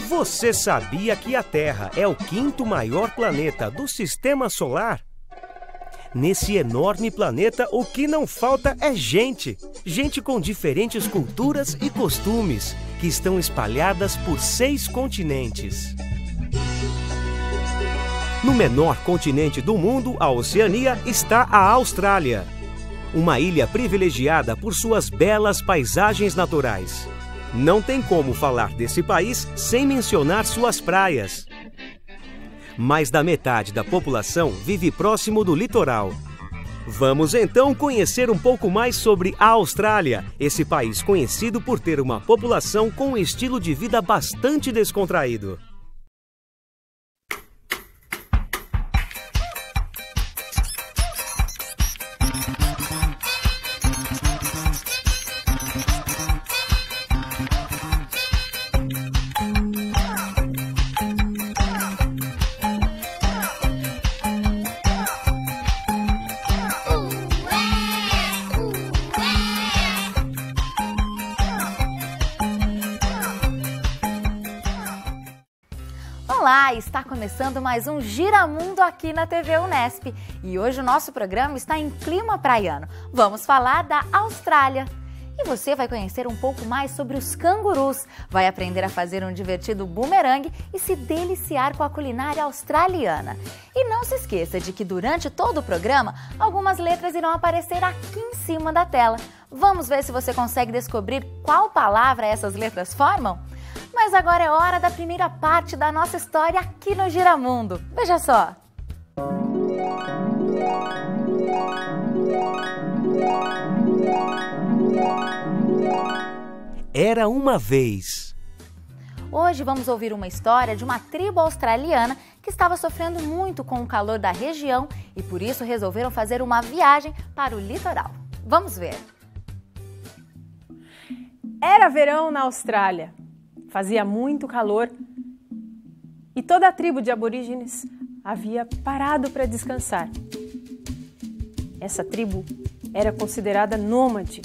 Você sabia que a Terra é o quinto maior planeta do Sistema Solar? Nesse enorme planeta, o que não falta é gente. Gente com diferentes culturas e costumes, que estão espalhadas por 6 continentes. No menor continente do mundo, a Oceania, está a Austrália. Uma ilha privilegiada por suas belas paisagens naturais. Não tem como falar desse país sem mencionar suas praias. Mais da metade da população vive próximo do litoral. Vamos então conhecer um pouco mais sobre a Austrália, esse país conhecido por ter uma população com um estilo de vida bastante descontraído. Olá, está começando mais um Giramundo aqui na TV Unesp e hoje o nosso programa está em clima praiano. Vamos falar da Austrália. E você vai conhecer um pouco mais sobre os cangurus, vai aprender a fazer um divertido bumerangue e se deliciar com a culinária australiana. E não se esqueça de que durante todo o programa, algumas letras irão aparecer aqui em cima da tela. Vamos ver se você consegue descobrir qual palavra essas letras formam? Mas agora é hora da primeira parte da nossa história aqui no Giramundo. Veja só! Era uma vez. Hoje vamos ouvir uma história de uma tribo australiana que estava sofrendo muito com o calor da região e por isso resolveram fazer uma viagem para o litoral. Vamos ver! Era verão na Austrália. Fazia muito calor e toda a tribo de aborígenes havia parado para descansar. Essa tribo era considerada nômade,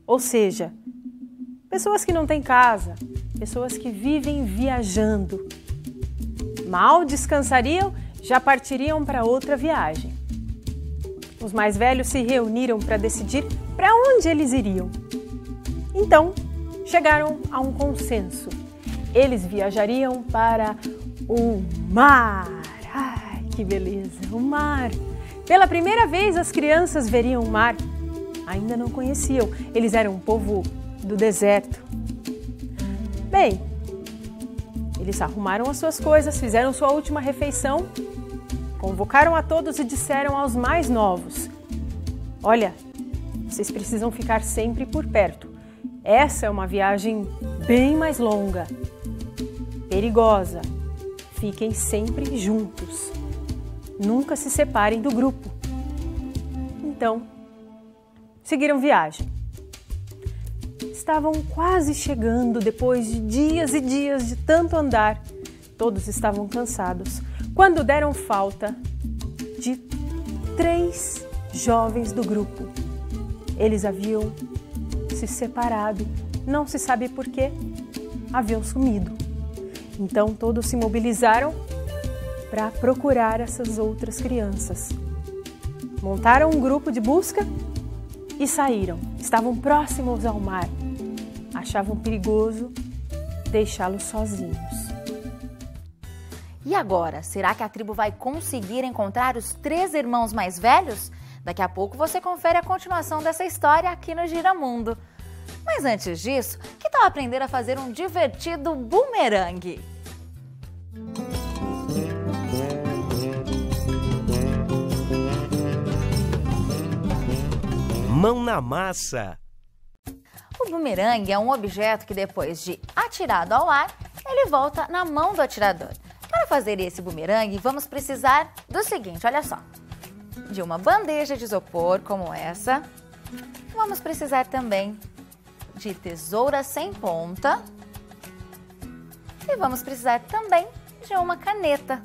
ou seja, pessoas que não têm casa, pessoas que vivem viajando. Mal descansariam, já partiriam para outra viagem. Os mais velhos se reuniram para decidir para onde eles iriam. Então, chegaram a um consenso. Eles viajariam para o mar. Ai, que beleza, o mar! Pela primeira vez as crianças veriam o mar. Ainda não conheciam, eles eram um povo do deserto. Bem, eles arrumaram as suas coisas, fizeram sua última refeição, convocaram a todos e disseram aos mais novos: olha, vocês precisam ficar sempre por perto. Essa é uma viagem bem mais longa, perigosa. Fiquem sempre juntos. Nunca se separem do grupo. Então, seguiram viagem. Estavam quase chegando depois de dias e dias de tanto andar. Todos estavam cansados, quando deram falta de 3 jovens do grupo. Eles haviam se separado, não se sabe por quê, haviam sumido. Então todos se mobilizaram para procurar essas outras crianças. Montaram um grupo de busca e saíram. Estavam próximos ao mar. Achavam perigoso deixá-los sozinhos. E agora, será que a tribo vai conseguir encontrar os 3 irmãos mais velhos? Daqui a pouco você confere a continuação dessa história aqui no Giramundo. Mas antes disso, que tal aprender a fazer um divertido bumerangue? Mão na massa. O bumerangue é um objeto que depois de atirado ao ar, ele volta na mão do atirador. Para fazer esse bumerangue, vamos precisar do seguinte, olha só. De uma bandeja de isopor como essa. Vamos precisar também de tesoura sem ponta. E vamos precisar também de uma caneta.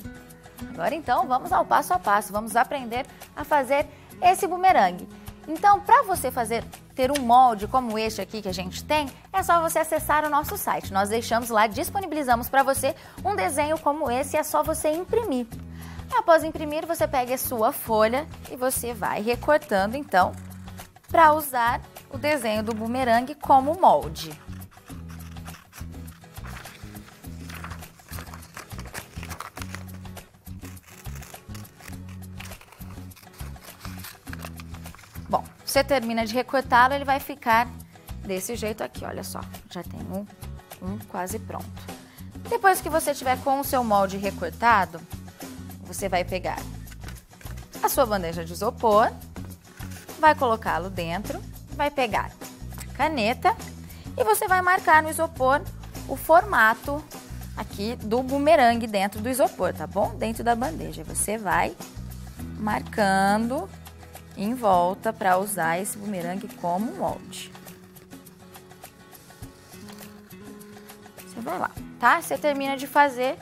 Agora então vamos ao passo a passo, vamos aprender a fazer esse bumerangue. Então, para você fazer ter um molde como este aqui que a gente tem, é só você acessar o nosso site. Nós deixamos lá, disponibilizamos para você um desenho como esse e é só você imprimir. Após imprimir, você pega a sua folha e você vai recortando, então, para usar o desenho do bumerangue como molde. Bom, você termina de recortá-lo, ele vai ficar desse jeito aqui, olha só. Já tem um quase pronto. Depois que você tiver com o seu molde recortado, você vai pegar a sua bandeja de isopor, vai colocá-lo dentro, vai pegar a caneta e você vai marcar no isopor o formato aqui do bumerangue dentro do isopor, tá bom? Dentro da bandeja. Você vai marcando em volta para usar esse bumerangue como molde. Você vai lá, tá? Você termina de fazer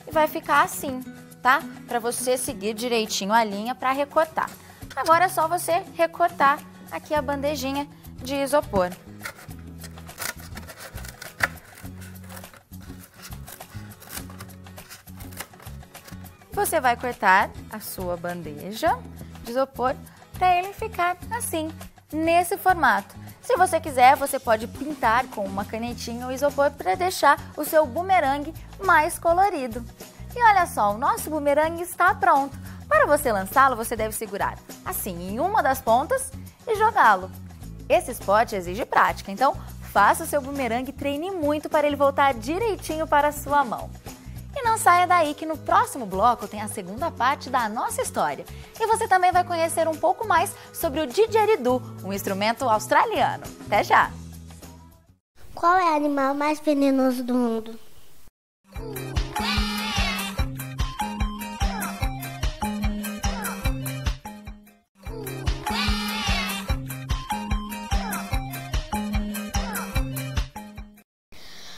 e vai ficar assim, tá? Para você seguir direitinho a linha para recortar. Agora é só você recortar aqui a bandejinha de isopor. Você vai cortar a sua bandeja de isopor para ele ficar assim, nesse formato. Se você quiser, você pode pintar com uma canetinha o isopor para deixar o seu bumerangue mais colorido. E olha só, o nosso bumerangue está pronto. Para você lançá-lo, você deve segurar assim em uma das pontas e jogá-lo. Esse esporte exige prática, então faça o seu bumerangue e treine muito para ele voltar direitinho para a sua mão. E não saia daí que no próximo bloco tem a segunda parte da nossa história. E você também vai conhecer um pouco mais sobre o didgeridoo, um instrumento australiano. Até já! Qual é o animal mais venenoso do mundo?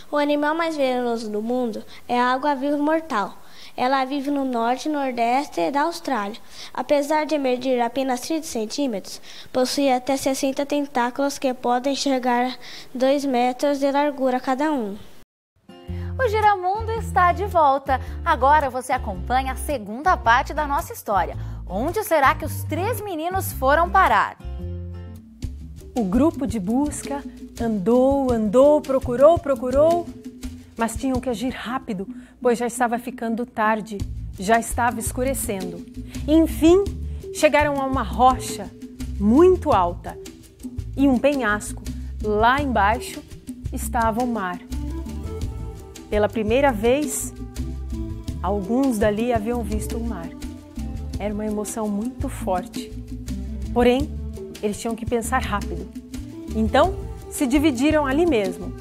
O animal mais venenoso do mundo é a água-viva mortal. Ela vive no norte e nordeste da Austrália. Apesar de medir apenas 30 centímetros, possui até 60 tentáculos que podem chegar a 2 metros de largura cada um. O Giramundo está de volta. Agora você acompanha a segunda parte da nossa história. Onde será que os 3 meninos foram parar? O grupo de busca andou, procurou, mas tinham que agir rápido, pois já estava ficando tarde, já estava escurecendo. Enfim, chegaram a uma rocha muito alta e um penhasco. Lá embaixo estava o mar. Pela primeira vez, alguns dali haviam visto o mar. Era uma emoção muito forte. Porém, eles tinham que pensar rápido. Então, se dividiram ali mesmo.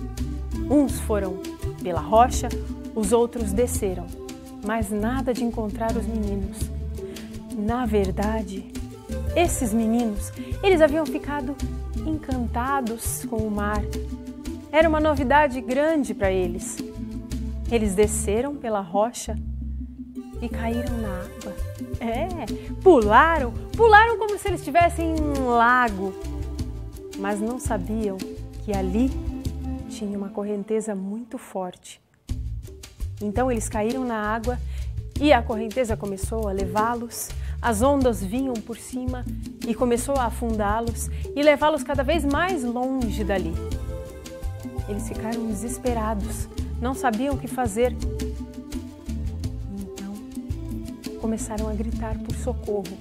Uns foram pela rocha, os outros desceram. Mas nada de encontrar os meninos. Na verdade, esses meninos, eles haviam ficado encantados com o mar. Era uma novidade grande para eles. Eles desceram pela rocha e caíram na água. Pularam como se eles estivessem em um lago. Mas não sabiam que ali tinha uma correnteza muito forte. Então eles caíram na água e a correnteza começou a levá-los. As ondas vinham por cima e começou a afundá-los e levá-los cada vez mais longe dali. Eles ficaram desesperados, não sabiam o que fazer. Começaram a gritar por socorro,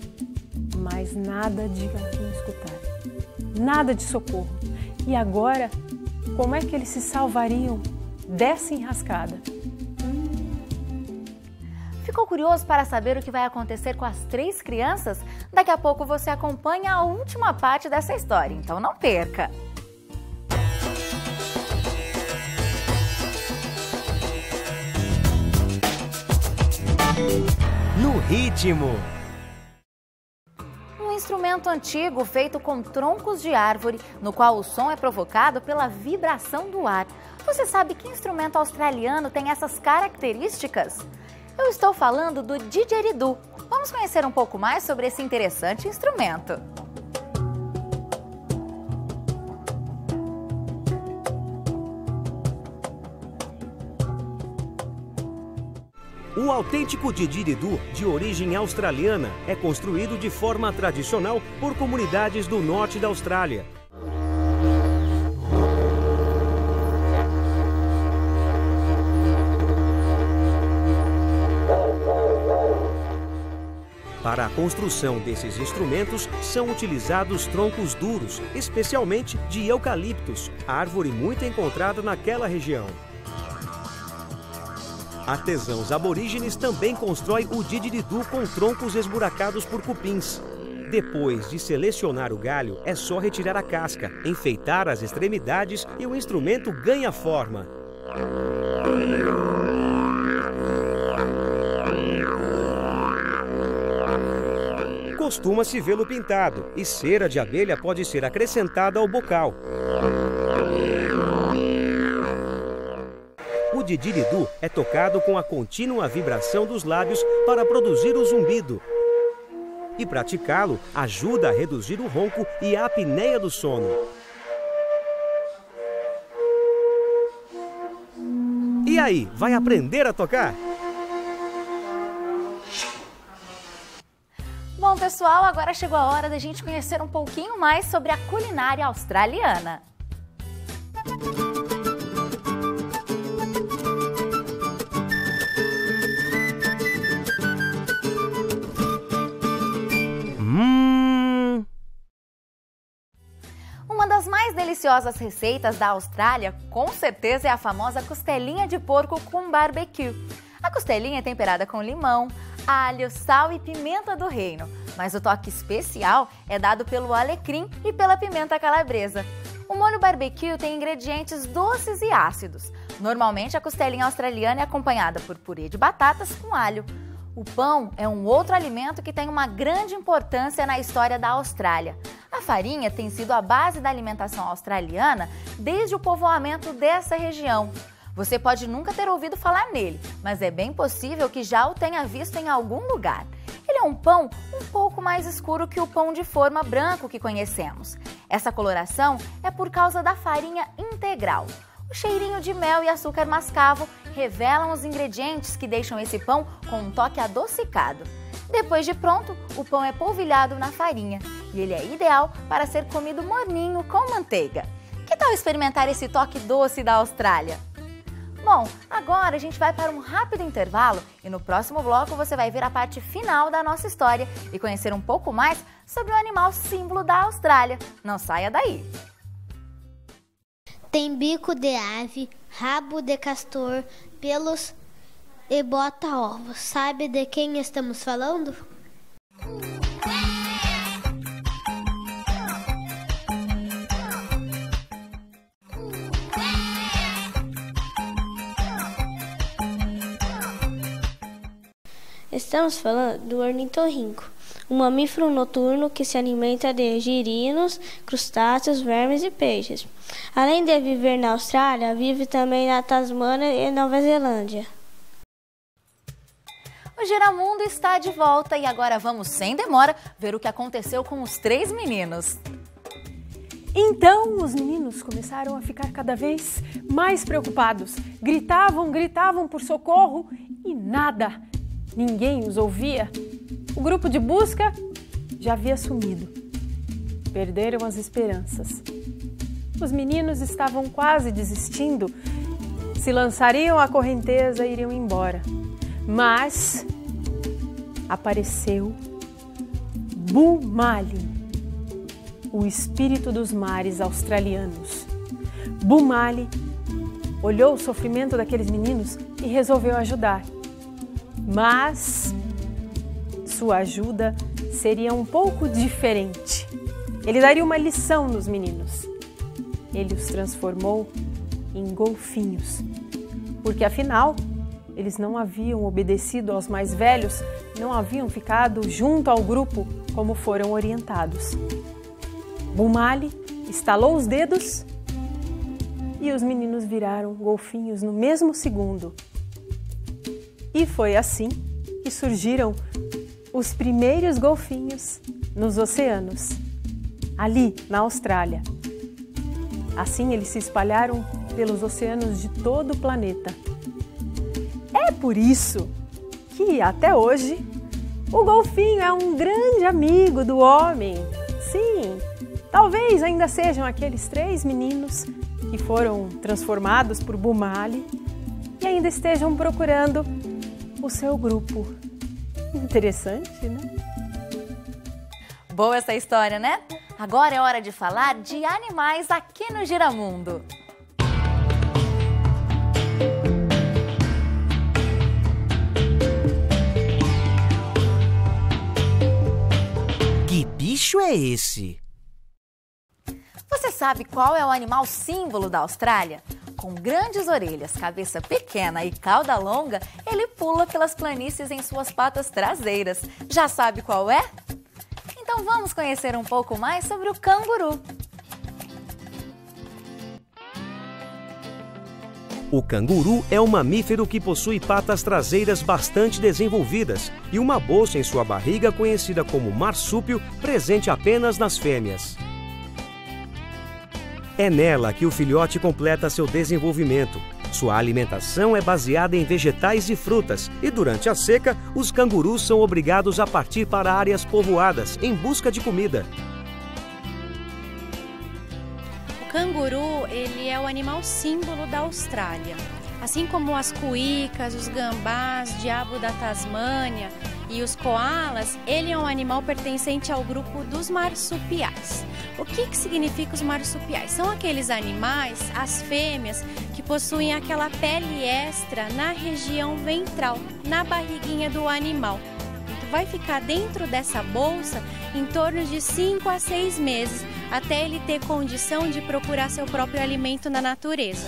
mas nada de quem escutar. Nada de socorro. E agora, como é que eles se salvariam dessa enrascada? Ficou curioso para saber o que vai acontecer com as 3 crianças? Daqui a pouco você acompanha a última parte dessa história, então não perca! No ritmo. Um instrumento antigo feito com troncos de árvore, no qual o som é provocado pela vibração do ar. Você sabe que instrumento australiano tem essas características? Eu estou falando do didgeridoo. Vamos conhecer um pouco mais sobre esse interessante instrumento. O autêntico didgeridoo, de origem australiana, é construído de forma tradicional por comunidades do norte da Austrália. Para a construção desses instrumentos, são utilizados troncos duros, especialmente de eucaliptus, árvore muito encontrada naquela região. Artesãos aborígenes também constroem o didgeridoo com troncos esburacados por cupins. Depois de selecionar o galho, é só retirar a casca, enfeitar as extremidades e o instrumento ganha forma. Costuma-se vê-lo pintado e cera de abelha pode ser acrescentada ao bocal. O didgeridoo é tocado com a contínua vibração dos lábios para produzir o zumbido. E praticá-lo ajuda a reduzir o ronco e a apneia do sono. E aí, vai aprender a tocar? Bom, pessoal, agora chegou a hora da gente conhecer um pouquinho mais sobre a culinária australiana. Uma das mais deliciosas receitas da Austrália, com certeza, é a famosa costelinha de porco com barbecue. A costelinha é temperada com limão, alho, sal e pimenta do reino, mas o toque especial é dado pelo alecrim e pela pimenta calabresa. O molho barbecue tem ingredientes doces e ácidos. Normalmente a costelinha australiana é acompanhada por purê de batatas com alho. O pão é um outro alimento que tem uma grande importância na história da Austrália. A farinha tem sido a base da alimentação australiana desde o povoamento dessa região. Você pode nunca ter ouvido falar nele, mas é bem possível que já o tenha visto em algum lugar. Ele é um pão um pouco mais escuro que o pão de forma branco que conhecemos. Essa coloração é por causa da farinha integral. O cheirinho de mel e açúcar mascavo revelam os ingredientes que deixam esse pão com um toque adocicado. Depois de pronto, o pão é polvilhado na farinha e ele é ideal para ser comido morninho com manteiga. Que tal experimentar esse toque doce da Austrália? Bom, agora a gente vai para um rápido intervalo e no próximo bloco você vai ver a parte final da nossa história e conhecer um pouco mais sobre o animal símbolo da Austrália. Não saia daí! Tem bico de ave, rabo de castor, pelos e bota ovos. Sabe de quem estamos falando? Estamos falando do ornitorrinco, um mamífero noturno que se alimenta de girinos, crustáceos, vermes e peixes. Além de viver na Austrália, vive também na Tasmânia e Nova Zelândia. O Giramundo está de volta e agora vamos, sem demora, ver o que aconteceu com os 3 meninos. Então, os meninos começaram a ficar cada vez mais preocupados. Gritavam por socorro e nada. Ninguém os ouvia. O grupo de busca já havia sumido. Perderam as esperanças. Os meninos estavam quase desistindo. Se lançariam à correnteza e iriam embora. Mas apareceu Bumali, o espírito dos mares australianos. Bumali olhou o sofrimento daqueles meninos e resolveu ajudar. Mas sua ajuda seria um pouco diferente. Ele daria uma lição nos meninos. Ele os transformou em golfinhos, porque afinal eles não haviam obedecido aos mais velhos, não haviam ficado junto ao grupo como foram orientados. Bumali estalou os dedos e os meninos viraram golfinhos no mesmo segundo. E foi assim que surgiram os primeiros golfinhos nos oceanos, ali na Austrália. Assim eles se espalharam pelos oceanos de todo o planeta. É por isso que, até hoje, o golfinho é um grande amigo do homem. Sim, talvez ainda sejam aqueles 3 meninos que foram transformados por Bumali e ainda estejam procurando o seu grupo. Interessante, né? Boa essa história, né? Agora é hora de falar de animais aqui no Giramundo. Que bicho é esse? Você sabe qual é o animal símbolo da Austrália? Com grandes orelhas, cabeça pequena e cauda longa, ele pula pelas planícies em suas patas traseiras. Já sabe qual é? Então vamos conhecer um pouco mais sobre o canguru. O canguru é um mamífero que possui patas traseiras bastante desenvolvidas e uma bolsa em sua barriga conhecida como marsúpio, presente apenas nas fêmeas. É nela que o filhote completa seu desenvolvimento. Sua alimentação é baseada em vegetais e frutas e durante a seca, os cangurus são obrigados a partir para áreas povoadas em busca de comida. O canguru, ele é o animal símbolo da Austrália. Assim como as cuícas, os gambás, diabo da Tasmânia e os coalas, ele é um animal pertencente ao grupo dos marsupiais. O que significa os marsupiais? São aqueles animais, as fêmeas, que possuem aquela pele extra na região ventral, na barriguinha do animal. Então vai ficar dentro dessa bolsa em torno de 5 a 6 meses, até ele ter condição de procurar seu próprio alimento na natureza.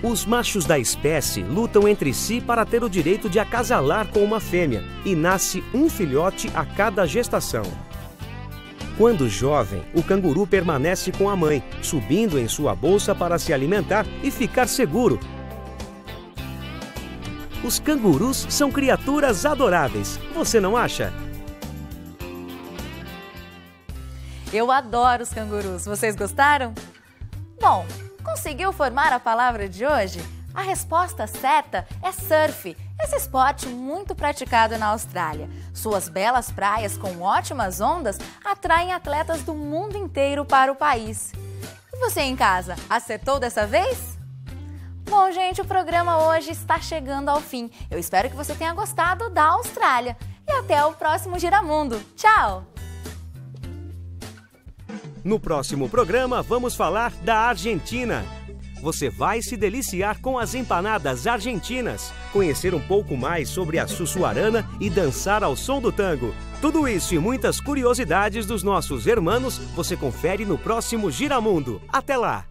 Os machos da espécie lutam entre si para ter o direito de acasalar com uma fêmea e nasce um filhote a cada gestação. Quando jovem, o canguru permanece com a mãe, subindo em sua bolsa para se alimentar e ficar seguro. Os cangurus são criaturas adoráveis, você não acha? Eu adoro os cangurus, vocês gostaram? Bom, conseguiu formar a palavra de hoje? A resposta certa é surf, esse esporte muito praticado na Austrália. Suas belas praias com ótimas ondas atraem atletas do mundo inteiro para o país. E você em casa, acertou dessa vez? Bom, gente, o programa hoje está chegando ao fim. Eu espero que você tenha gostado da Austrália. E até o próximo Giramundo. Tchau! No próximo programa, vamos falar da Argentina. Você vai se deliciar com as empanadas argentinas, conhecer um pouco mais sobre a sussuarana e dançar ao som do tango. Tudo isso e muitas curiosidades dos nossos hermanos você confere no próximo Giramundo. Até lá!